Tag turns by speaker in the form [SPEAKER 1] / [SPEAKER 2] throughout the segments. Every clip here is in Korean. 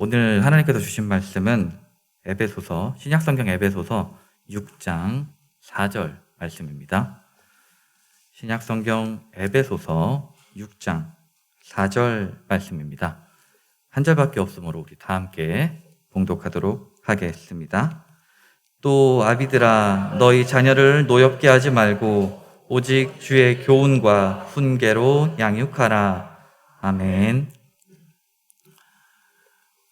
[SPEAKER 1] 오늘 하나님께서 주신 말씀은 에베소서, 신약성경 에베소서 6장 4절 말씀입니다. 신약성경 에베소서 6장 4절 말씀입니다. 한 절밖에 없으므로 우리 다 함께 봉독하도록 하겠습니다. 또 아비들아, 너희 자녀를 노엽게 하지 말고 오직 주의 교훈과 훈계로 양육하라. 아멘.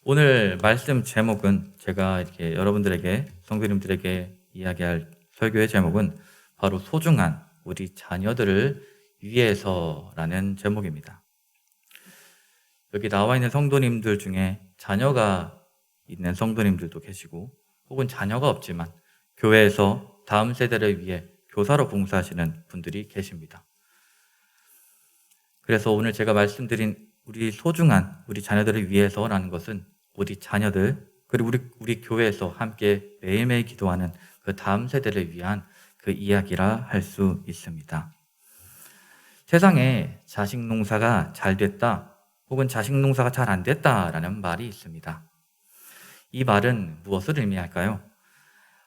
[SPEAKER 1] 오늘 말씀 제목은 제가 이렇게 여러분들에게, 성도님들에게 이야기할 설교의 제목은 바로 소중한 우리 자녀들을 위해서라는 제목입니다. 여기 나와 있는 성도님들 중에 자녀가 있는 성도님들도 계시고, 혹은 자녀가 없지만 교회에서 다음 세대를 위해 교사로 봉사하시는 분들이 계십니다. 그래서 오늘 제가 말씀드린 우리 소중한 우리 자녀들을 위해서라는 것은 우리 자녀들, 그리고 우리 교회에서 함께 매일매일 기도하는 그 다음 세대를 위한 그 이야기라 할 수 있습니다. 세상에 자식 농사가 잘 됐다, 혹은 자식 농사가 잘 안 됐다라는 말이 있습니다. 이 말은 무엇을 의미할까요?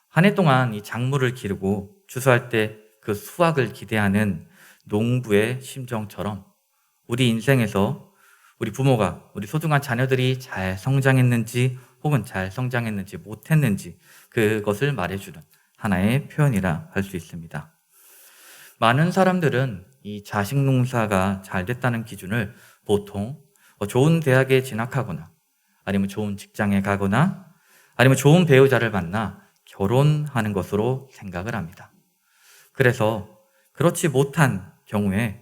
[SPEAKER 1] 한 해 동안 이 작물을 기르고 추수할 때 그 수확을 기대하는 농부의 심정처럼 우리 인생에서 우리 부모가 우리 소중한 자녀들이 잘 성장했는지 혹은 잘 성장했는지 못했는지 그것을 말해주는 하나의 표현이라 할 수 있습니다. 많은 사람들은 이 자식 농사가 잘 됐다는 기준을 보통 좋은 대학에 진학하거나, 아니면 좋은 직장에 가거나, 아니면 좋은 배우자를 만나 결혼하는 것으로 생각을 합니다. 그래서 그렇지 못한 경우에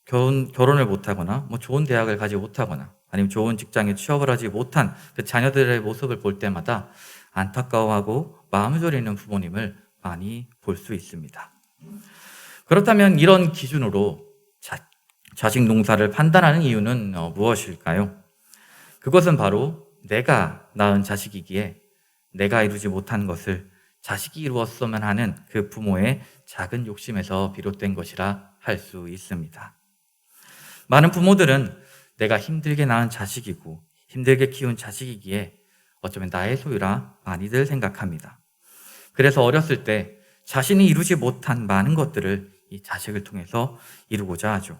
[SPEAKER 1] 결혼을 못하거나, 좋은 대학을 가지 못하거나, 아니면 좋은 직장에 취업을 하지 못한 그 자녀들의 모습을 볼 때마다 안타까워하고 마음 졸이는 부모님을 많이 볼 수 있습니다. 그렇다면 이런 기준으로 자식 농사를 판단하는 이유는 무엇일까요? 그것은 바로 내가 낳은 자식이기에 내가 이루지 못한 것을 자식이 이루었으면 하는 그 부모의 작은 욕심에서 비롯된 것이라 할 수 있습니다. 많은 부모들은 내가 힘들게 낳은 자식이고 힘들게 키운 자식이기에 어쩌면 나의 소유라 많이들 생각합니다. 그래서 어렸을 때 자신이 이루지 못한 많은 것들을 이 자식을 통해서 이루고자 하죠.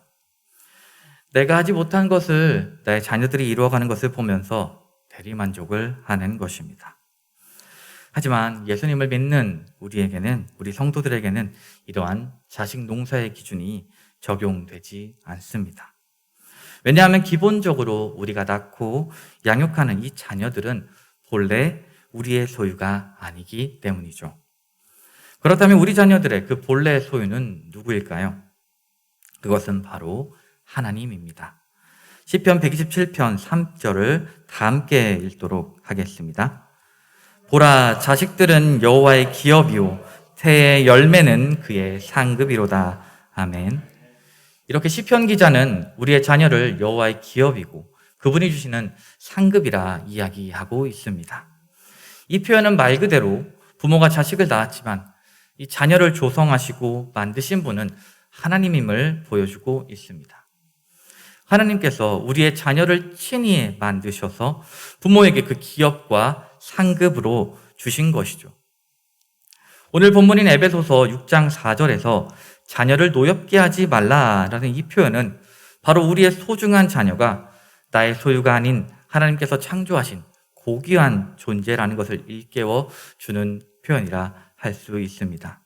[SPEAKER 1] 내가 하지 못한 것을 나의 자녀들이 이루어가는 것을 보면서 대리만족을 하는 것입니다. 하지만 예수님을 믿는 우리에게는, 우리 성도들에게는 이러한 자식 농사의 기준이 적용되지 않습니다. 왜냐하면 기본적으로 우리가 낳고 양육하는 이 자녀들은 본래 우리의 소유가 아니기 때문이죠. 그렇다면 우리 자녀들의 그 본래의 소유는 누구일까요? 그것은 바로 하나님입니다. 시편 127편 3절을 다 함께 읽도록 하겠습니다. 보라, 자식들은 여호와의 기업이요 태의 열매는 그의 상급이로다. 아멘. 이렇게 시편 기자는 우리의 자녀를 여호와의 기업이고 그분이 주시는 상급이라 이야기하고 있습니다. 이 표현은 말 그대로 부모가 자식을 낳았지만 이 자녀를 조성하시고 만드신 분은 하나님임을 보여주고 있습니다. 하나님께서 우리의 자녀를 친히 만드셔서 부모에게 그 기업과 상급으로 주신 것이죠. 오늘 본문인 에베소서 6장 4절에서 자녀를 노엽게 하지 말라라는 이 표현은 바로 우리의 소중한 자녀가 나의 소유가 아닌 하나님께서 창조하신 고귀한 존재라는 것을 일깨워 주는 표현이라 할 수 있습니다.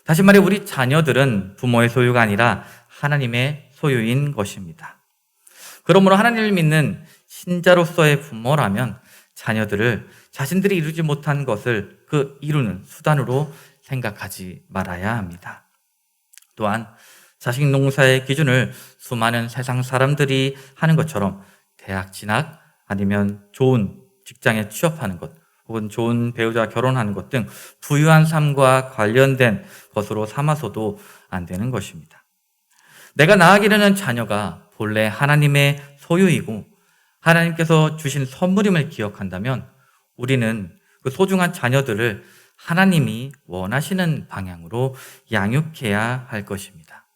[SPEAKER 1] 다시 말해 우리 자녀들은 부모의 소유가 아니라 하나님의 소유인 것입니다. 그러므로 하나님을 믿는 신자로서의 부모라면 자녀들을 자신들이 이루지 못한 것을 그 이루는 수단으로 생각하지 말아야 합니다. 또한 자식 농사의 기준을 수많은 세상 사람들이 하는 것처럼 대학 진학, 아니면 좋은 직장에 취업하는 것, 혹은 좋은 배우자와 결혼하는 것 등 부유한 삶과 관련된 것으로 삼아서도 안 되는 것입니다. 내가 낳아기르는 자녀가 본래 하나님의 소유이고 하나님께서 주신 선물임을 기억한다면 우리는 그 소중한 자녀들을 하나님이 원하시는 방향으로 양육해야 할 것입니다.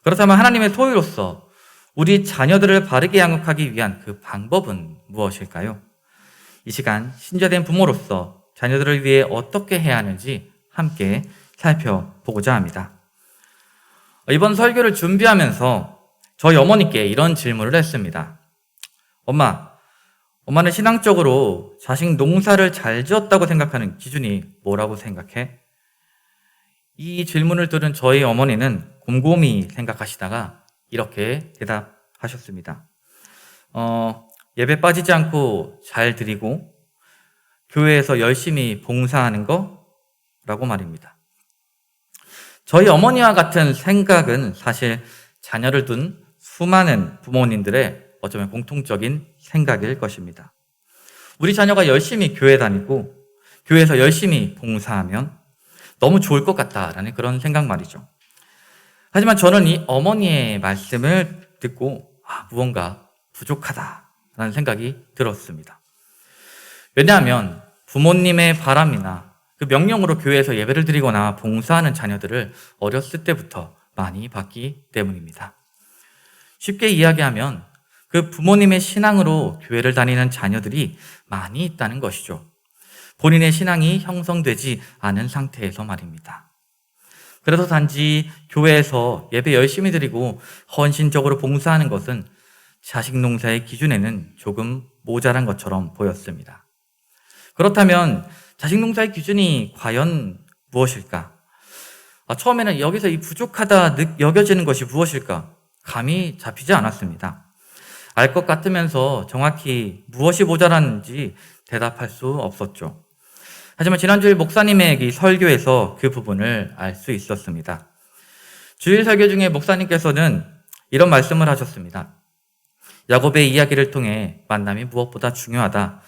[SPEAKER 1] 그렇다면 하나님의 소유로서 우리 자녀들을 바르게 양육하기 위한 그 방법은 무엇일까요? 이 시간 신자된 부모로서 자녀들을 위해 어떻게 해야 하는지 함께 살펴보고자 합니다. 이번 설교를 준비하면서 저희 어머니께 이런 질문을 했습니다. 엄마는 신앙적으로 자식 농사를 잘 지었다고 생각하는 기준이 뭐라고 생각해? 이 질문을 들은 저희 어머니는 곰곰이 생각하시다가 이렇게 대답하셨습니다. 예배 빠지지 않고 잘 드리고 교회에서 열심히 봉사하는 거라고 말입니다. 저희 어머니와 같은 생각은 사실 자녀를 둔 수많은 부모님들의 어쩌면 공통적인 생각일 것입니다. 우리 자녀가 열심히 교회 다니고 교회에서 열심히 봉사하면 너무 좋을 것 같다라는 그런 생각 말이죠. 하지만 저는 이 어머니의 말씀을 듣고 무언가 부족하다라는 생각이 들었습니다. 왜냐하면 부모님의 바람이나 그 명령으로 교회에서 예배를 드리거나 봉사하는 자녀들을 어렸을 때부터 많이 봤기 때문입니다. 쉽게 이야기하면 그 부모님의 신앙으로 교회를 다니는 자녀들이 많이 있다는 것이죠. 본인의 신앙이 형성되지 않은 상태에서 말입니다. 그래서 단지 교회에서 예배 열심히 드리고 헌신적으로 봉사하는 것은 자식 농사의 기준에는 조금 모자란 것처럼 보였습니다. 그렇다면 자식 농사의 기준이 과연 무엇일까? 처음에는 여기서 이 부족하다 여겨지는 것이 무엇일까? 감이 잡히지 않았습니다. 알 것 같으면서 정확히 무엇이 모자랐는지 대답할 수 없었죠. 하지만 지난주일 목사님의 이 설교에서 그 부분을 알 수 있었습니다. 주일 설교 중에 목사님께서는 이런 말씀을 하셨습니다. 야곱의 이야기를 통해 만남이 무엇보다 중요하다.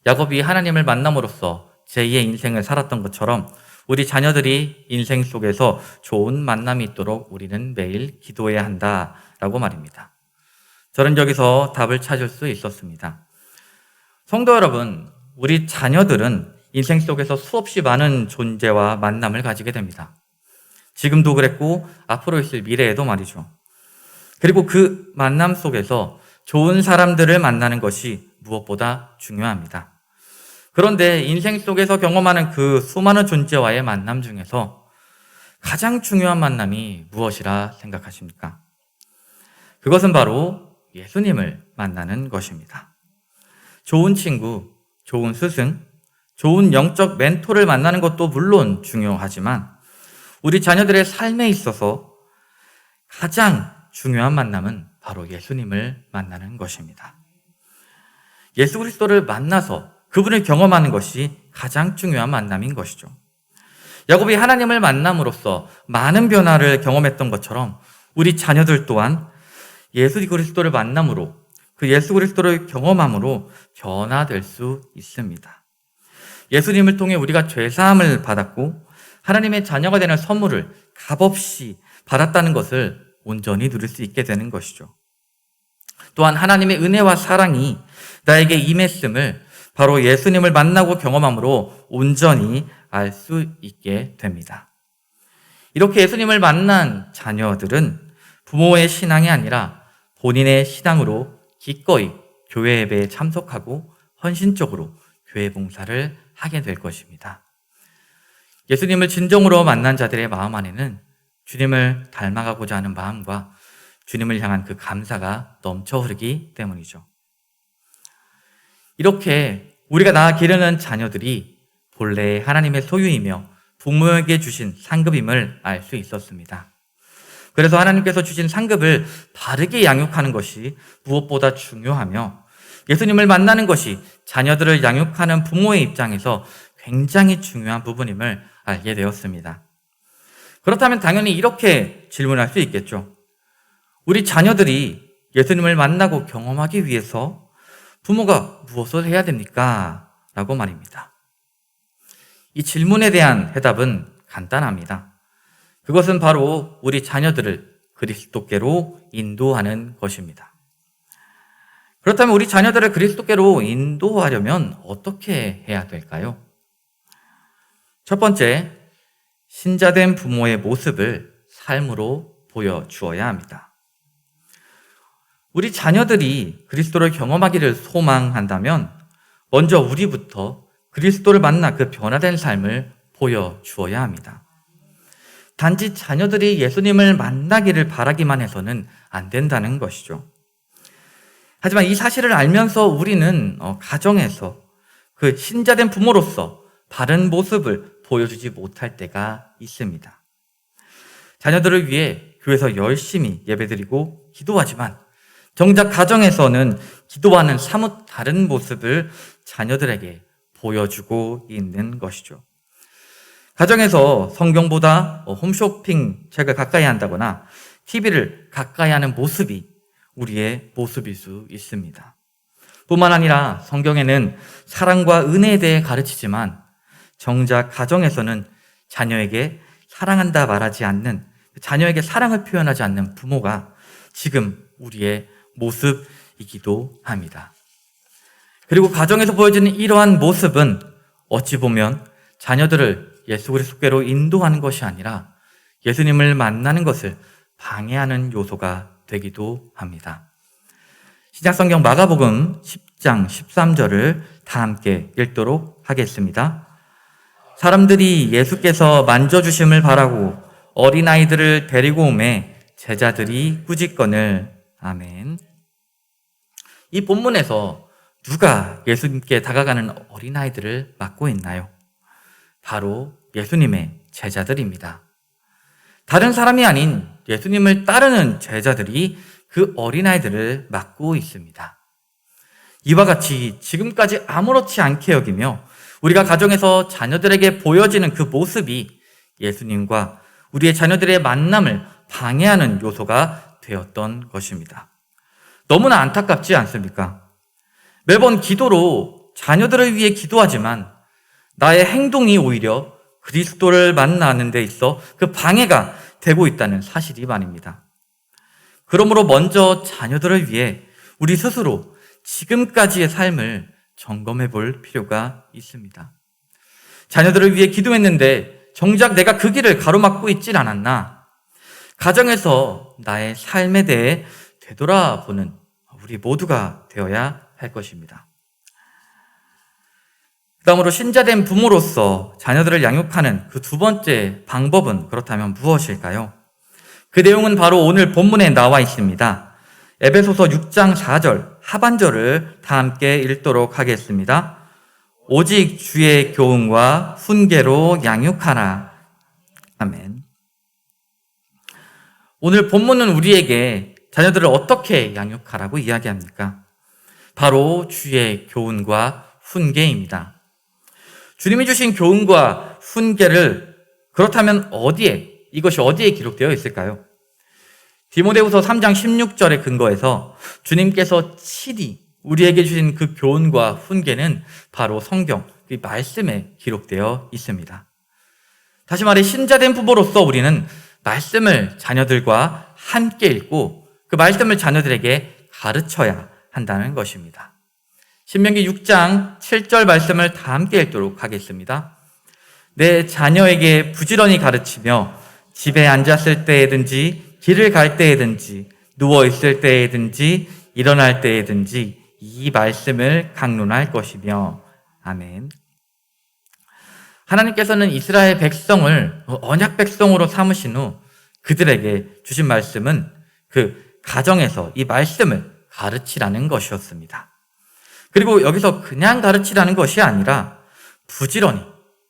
[SPEAKER 1] 야곱이 하나님을 만남으로써 제2의 인생을 살았던 것처럼 우리 자녀들이 인생 속에서 좋은 만남이 있도록 우리는 매일 기도해야 한다라고 말입니다. 저는 여기서 답을 찾을 수 있었습니다. 성도 여러분, 우리 자녀들은 인생 속에서 수없이 많은 존재와 만남을 가지게 됩니다. 지금도 그랬고 앞으로 있을 미래에도 말이죠. 그리고 그 만남 속에서 좋은 사람들을 만나는 것이 무엇보다 중요합니다. 그런데 인생 속에서 경험하는 그 수많은 존재와의 만남 중에서 가장 중요한 만남이 무엇이라 생각하십니까? 그것은 바로 예수님을 만나는 것입니다. 좋은 친구, 좋은 스승, 좋은 영적 멘토를 만나는 것도 물론 중요하지만 우리 자녀들의 삶에 있어서 가장 중요한 만남은 바로 예수님을 만나는 것입니다. 예수 그리스도를 만나서 그분을 경험하는 것이 가장 중요한 만남인 것이죠. 야곱이 하나님을 만남으로써 많은 변화를 경험했던 것처럼 우리 자녀들 또한 예수 그리스도를 만남으로 그 예수 그리스도를 경험함으로 변화될 수 있습니다. 예수님을 통해 우리가 죄사함을 받았고 하나님의 자녀가 되는 선물을 값없이 받았다는 것을 온전히 누릴 수 있게 되는 것이죠. 또한 하나님의 은혜와 사랑이 나에게 임했음을 바로 예수님을 만나고 경험함으로 온전히 알 수 있게 됩니다. 이렇게 예수님을 만난 자녀들은 부모의 신앙이 아니라 본인의 신앙으로 기꺼이 교회 예배에 참석하고 헌신적으로 교회 봉사를 하게 될 것입니다. 예수님을 진정으로 만난 자들의 마음 안에는 주님을 닮아가고자 하는 마음과 주님을 향한 그 감사가 넘쳐 흐르기 때문이죠. 이렇게 우리가 낳아 기르는 자녀들이 본래 하나님의 소유이며 부모에게 주신 상급임을 알 수 있었습니다. 그래서 하나님께서 주신 상급을 바르게 양육하는 것이 무엇보다 중요하며 예수님을 만나는 것이 자녀들을 양육하는 부모의 입장에서 굉장히 중요한 부분임을 알게 되었습니다. 그렇다면 당연히 이렇게 질문할 수 있겠죠. 우리 자녀들이 예수님을 만나고 경험하기 위해서 부모가 무엇을 해야 됩니까? 라고 말입니다. 이 질문에 대한 해답은 간단합니다. 그것은 바로 우리 자녀들을 그리스도께로 인도하는 것입니다. 그렇다면 우리 자녀들을 그리스도께로 인도하려면 어떻게 해야 될까요? 첫 번째, 신자된 부모의 모습을 삶으로 보여주어야 합니다. 우리 자녀들이 그리스도를 경험하기를 소망한다면 먼저 우리부터 그리스도를 만나 그 변화된 삶을 보여주어야 합니다. 단지 자녀들이 예수님을 만나기를 바라기만 해서는 안 된다는 것이죠. 하지만 이 사실을 알면서 우리는 가정에서 그 신자된 부모로서 바른 모습을 보여주지 못할 때가 있습니다. 자녀들을 위해 교회에서 열심히 예배드리고 기도하지만 정작 가정에서는 기도와는 사뭇 다른 모습을 자녀들에게 보여주고 있는 것이죠. 가정에서 성경보다 홈쇼핑 책을 가까이 한다거나 TV를 가까이 하는 모습이 우리의 모습일 수 있습니다. 뿐만 아니라 성경에는 사랑과 은혜에 대해 가르치지만 정작 가정에서는 자녀에게 사랑한다 말하지 않는, 자녀에게 사랑을 표현하지 않는 부모가 지금 우리의 모습이기도 합니다. 그리고 가정에서 보여지는 이러한 모습은 어찌 보면 자녀들을 예수 그리스도께로 인도하는 것이 아니라 예수님을 만나는 것을 방해하는 요소가 되기도 합니다. 신약성경 마가복음 10장 13절을 다 함께 읽도록 하겠습니다. 사람들이 예수께서 만져주심을 바라고 어린아이들을 데리고 오매 제자들이 꾸짖거늘. 아멘. 이 본문에서 누가 예수님께 다가가는 어린아이들을 맡고 있나요? 바로 예수님의 제자들입니다. 다른 사람이 아닌 예수님을 따르는 제자들이 그 어린아이들을 맡고 있습니다. 이와 같이 지금까지 아무렇지 않게 여기며 우리가 가정에서 자녀들에게 보여지는 그 모습이 예수님과 우리의 자녀들의 만남을 방해하는 요소가 되었던 것입니다. 너무나 안타깝지 않습니까? 매번 기도로 자녀들을 위해 기도하지만 나의 행동이 오히려 그리스도를 만나는 데 있어 그 방해가 되고 있다는 사실이 말입니다. 그러므로 먼저 자녀들을 위해 우리 스스로 지금까지의 삶을 점검해 볼 필요가 있습니다. 자녀들을 위해 기도했는데 정작 내가 그 길을 가로막고 있질 않았나? 가정에서 나의 삶에 대해 되돌아보는 우리 모두가 되어야 할 것입니다. 그 다음으로 신자된 부모로서 자녀들을 양육하는 그 두 번째 방법은 그렇다면 무엇일까요? 그 내용은 바로 오늘 본문에 나와 있습니다. 에베소서 6장 4절 하반절을 다 함께 읽도록 하겠습니다. 오직 주의 교훈과 훈계로 양육하라. 아멘. 오늘 본문은 우리에게 자녀들을 어떻게 양육하라고 이야기합니까? 바로 주의 교훈과 훈계입니다. 주님이 주신 교훈과 훈계를 그렇다면 이것이 어디에 기록되어 있을까요? 디모데후서 3장 16절의 근거에서 주님께서 친히 우리에게 주신 그 교훈과 훈계는 바로 성경, 그 말씀에 기록되어 있습니다. 다시 말해 신자된 부모로서 우리는 말씀을 자녀들과 함께 읽고 그 말씀을 자녀들에게 가르쳐야 한다는 것입니다. 신명기 6장 7절 말씀을 다 함께 읽도록 하겠습니다. 내 자녀에게 부지런히 가르치며 집에 앉았을 때에든지 길을 갈 때에든지 누워있을 때에든지 일어날 때에든지 이 말씀을 강론할 것이며. 아멘. 하나님께서는 이스라엘 백성을 언약 백성으로 삼으신 후 그들에게 주신 말씀은 그 가정에서 이 말씀을 가르치라는 것이었습니다. 그리고 여기서 그냥 가르치라는 것이 아니라 부지런히,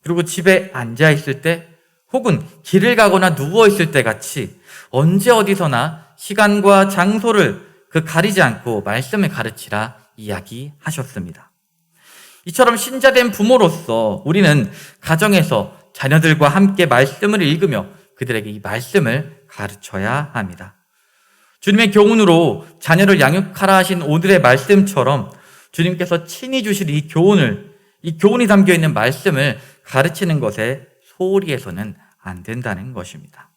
[SPEAKER 1] 그리고 집에 앉아 있을 때 혹은 길을 가거나 누워 있을 때 같이 언제 어디서나 시간과 장소를 가리지 않고 말씀을 가르치라 이야기하셨습니다. 이처럼 신자된 부모로서 우리는 가정에서 자녀들과 함께 말씀을 읽으며 그들에게 이 말씀을 가르쳐야 합니다. 주님의 교훈으로 자녀를 양육하라 하신 오늘의 말씀처럼 주님께서 친히 주실 이 교훈이 담겨있는 말씀을 가르치는 것에 소홀히 해서는 안 된다는 것입니다.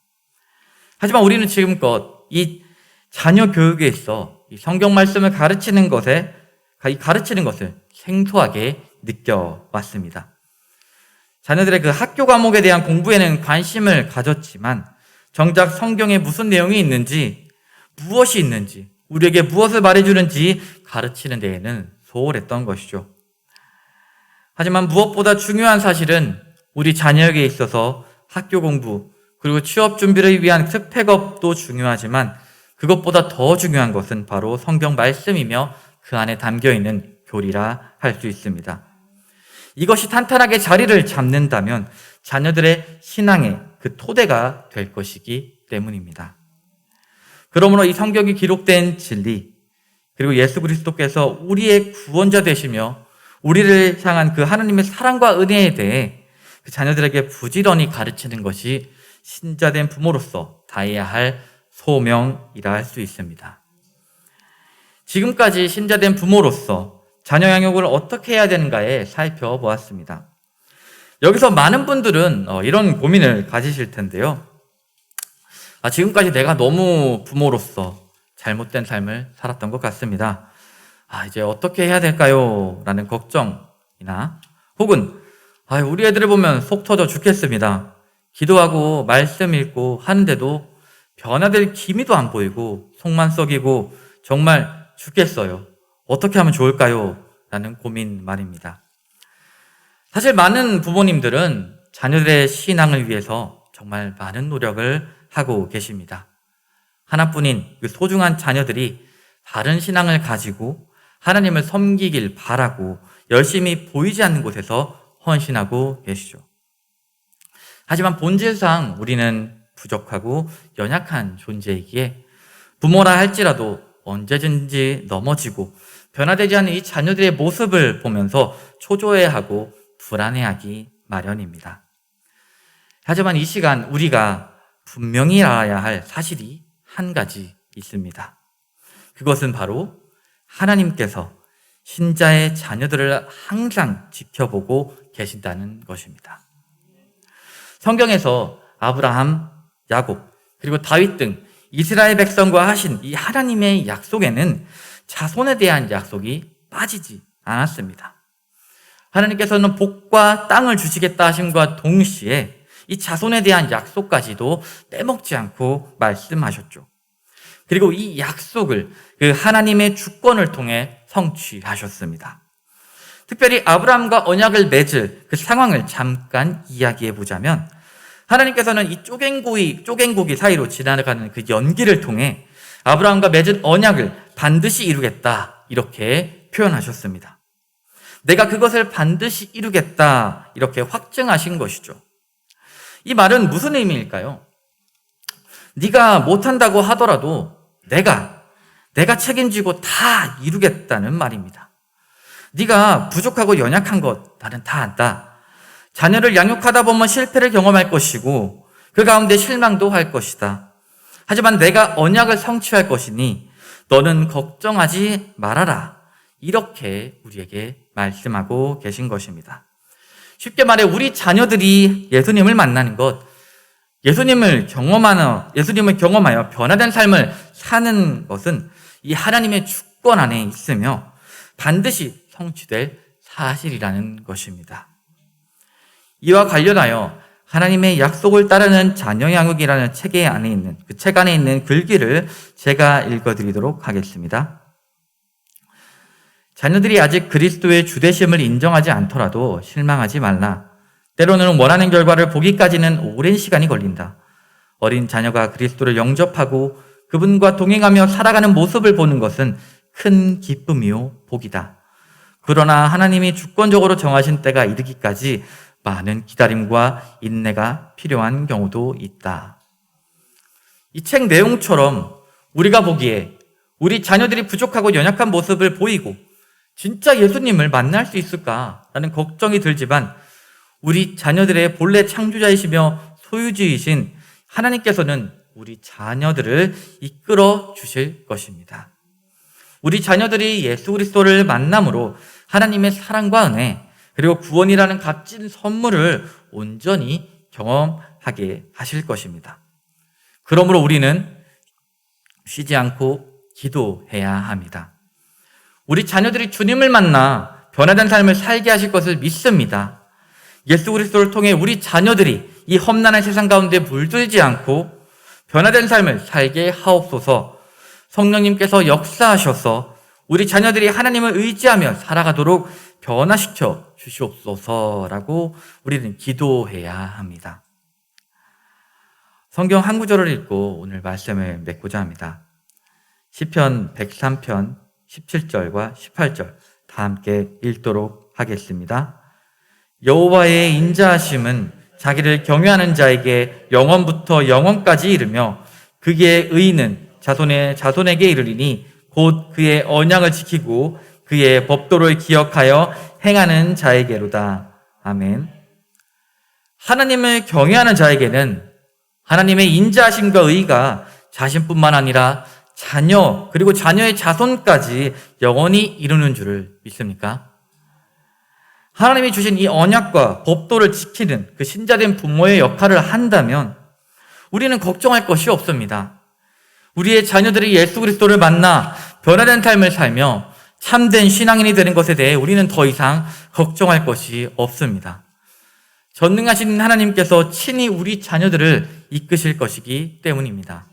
[SPEAKER 1] 하지만 우리는 지금껏 이 자녀 교육에 있어 이 성경 말씀을 가르치는 것을 생소하게 느껴왔습니다. 자녀들의 그 학교 과목에 대한 공부에는 관심을 가졌지만 정작 성경에 무슨 내용이 있는지, 무엇이 있는지, 우리에게 무엇을 말해주는지 가르치는 데에는 소홀했던 것이죠. 하지만 무엇보다 중요한 사실은 우리 자녀에게 있어서 학교 공부 그리고 취업 준비를 위한 스펙업도 중요하지만 그것보다 더 중요한 것은 바로 성경 말씀이며 그 안에 담겨있는 교리라 할 수 있습니다. 이것이 탄탄하게 자리를 잡는다면 자녀들의 신앙의 그 토대가 될 것이기 때문입니다. 그러므로 이 성경이 기록된 진리 그리고 예수 그리스도께서 우리의 구원자 되시며 우리를 향한 그 하나님의 사랑과 은혜에 대해 그 자녀들에게 부지런히 가르치는 것이 신자된 부모로서 다해야 할 소명이라 할 수 있습니다. 지금까지 신자된 부모로서 자녀 양육을 어떻게 해야 되는가에 살펴보았습니다. 여기서 많은 분들은 이런 고민을 가지실 텐데요. 지금까지 내가 너무 부모로서 잘못된 삶을 살았던 것 같습니다. 이제 어떻게 해야 될까요? 라는 걱정이나 혹은 우리 애들을 보면 속 터져 죽겠습니다. 기도하고 말씀 읽고 하는데도 변화될 기미도 안 보이고 속만 썩이고 정말 죽겠어요. 어떻게 하면 좋을까요? 라는 고민 말입니다. 사실 많은 부모님들은 자녀들의 신앙을 위해서 정말 많은 노력을 하고 계십니다. 하나뿐인 그 소중한 자녀들이 바른 신앙을 가지고 하나님을 섬기길 바라고 열심히 보이지 않는 곳에서 헌신하고 계시죠. 하지만 본질상 우리는 부족하고 연약한 존재이기에 부모라 할지라도 언제든지 넘어지고 변화되지 않는 이 자녀들의 모습을 보면서 초조해하고 불안해하기 마련입니다. 하지만 이 시간 우리가 분명히 알아야 할 사실이 한 가지 있습니다. 그것은 바로 하나님께서 신자의 자녀들을 항상 지켜보고 계신다는 것입니다. 성경에서 아브라함, 야곱, 그리고 다윗 등 이스라엘 백성과 하신 이 하나님의 약속에는 자손에 대한 약속이 빠지지 않았습니다. 하나님께서는 복과 땅을 주시겠다 하심과 동시에 이 자손에 대한 약속까지도 빼먹지 않고 말씀하셨죠. 그리고 이 약속을 그 하나님의 주권을 통해 성취하셨습니다. 특별히 아브라함과 언약을 맺을 그 상황을 잠깐 이야기해 보자면 하나님께서는 이 쪼갠고기 사이로 지나가는 그 연기를 통해 아브라함과 맺은 언약을 반드시 이루겠다 이렇게 표현하셨습니다. 내가 그것을 반드시 이루겠다 이렇게 확증하신 것이죠. 이 말은 무슨 의미일까요? 네가 못한다고 하더라도 내가 책임지고 다 이루겠다는 말입니다. 네가 부족하고 연약한 것 나는 다 안다. 자녀를 양육하다 보면 실패를 경험할 것이고 그 가운데 실망도 할 것이다. 하지만 내가 언약을 성취할 것이니 너는 걱정하지 말아라. 이렇게 우리에게 말씀하고 계신 것입니다. 쉽게 말해 우리 자녀들이 예수님을 만나는 것, 예수님을 경험하여 변화된 삶을 사는 것은 이 하나님의 주권 안에 있으며 반드시 성취될 사실이라는 것입니다. 이와 관련하여 하나님의 약속을 따르는 자녀 양육이라는 책 안에 있는 글귀를 제가 읽어드리도록 하겠습니다. 자녀들이 아직 그리스도의 주되심을 인정하지 않더라도 실망하지 말라. 때로는 원하는 결과를 보기까지는 오랜 시간이 걸린다. 어린 자녀가 그리스도를 영접하고 그분과 동행하며 살아가는 모습을 보는 것은 큰 기쁨이요 복이다. 그러나 하나님이 주권적으로 정하신 때가 이르기까지 많은 기다림과 인내가 필요한 경우도 있다. 이 책 내용처럼 우리가 보기에 우리 자녀들이 부족하고 연약한 모습을 보이고 진짜 예수님을 만날 수 있을까라는 걱정이 들지만 우리 자녀들의 본래 창조자이시며 소유주이신 하나님께서는 우리 자녀들을 이끌어 주실 것입니다. 우리 자녀들이 예수 그리스도를 만남으로 하나님의 사랑과 은혜 그리고 구원이라는 값진 선물을 온전히 경험하게 하실 것입니다. 그러므로 우리는 쉬지 않고 기도해야 합니다. 우리 자녀들이 주님을 만나 변화된 삶을 살게 하실 것을 믿습니다. 예수 그리스도를 통해 우리 자녀들이 이 험난한 세상 가운데 물들지 않고 변화된 삶을 살게 하옵소서. 성령님께서 역사하셔서 우리 자녀들이 하나님을 의지하며 살아가도록 변화시켜 주시옵소서라고 우리는 기도해야 합니다. 성경 한 구절을 읽고 오늘 말씀을 맺고자 합니다. 시편 103편 17절과 18절 다 함께 읽도록 하겠습니다. 여호와의 인자하심은 자기를 경외하는 자에게 영원부터 영원까지 이르며 그의 의는 자손의 자손에게 이르리니 곧 그의 언약을 지키고 그의 법도를 기억하여 행하는 자에게로다. 아멘. 하나님을 경외하는 자에게는 하나님의 인자하심과 의가 자신뿐만 아니라 자녀 그리고 자녀의 자손까지 영원히 이루는 줄을 믿습니까? 하나님이 주신 이 언약과 법도를 지키는 그 신자된 부모의 역할을 한다면 우리는 걱정할 것이 없습니다. 우리의 자녀들이 예수 그리스도를 만나 변화된 삶을 살며 참된 신앙인이 되는 것에 대해 우리는 더 이상 걱정할 것이 없습니다. 전능하신 하나님께서 친히 우리 자녀들을 이끄실 것이기 때문입니다.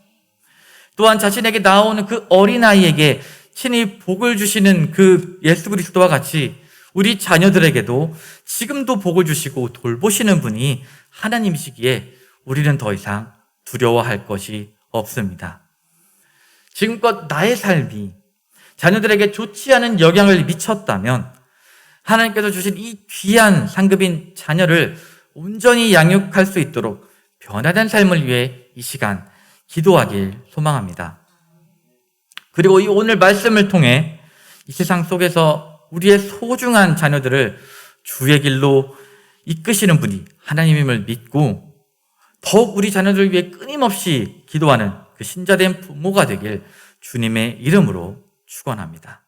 [SPEAKER 1] 또한 자신에게 나오는 그 어린아이에게 친히 복을 주시는 그 예수 그리스도와 같이 우리 자녀들에게도 지금도 복을 주시고 돌보시는 분이 하나님이시기에 우리는 더 이상 두려워할 것이 없습니다. 지금껏 나의 삶이 자녀들에게 좋지 않은 영향을 미쳤다면 하나님께서 주신 이 귀한 상급인 자녀를 온전히 양육할 수 있도록 변화된 삶을 위해 이 시간 기도하길 소망합니다. 그리고 이 오늘 말씀을 통해 이 세상 속에서 우리의 소중한 자녀들을 주의 길로 이끄시는 분이 하나님임을 믿고 더욱 우리 자녀들을 위해 끊임없이 기도하는 그 신자된 부모가 되길 주님의 이름으로 축원합니다.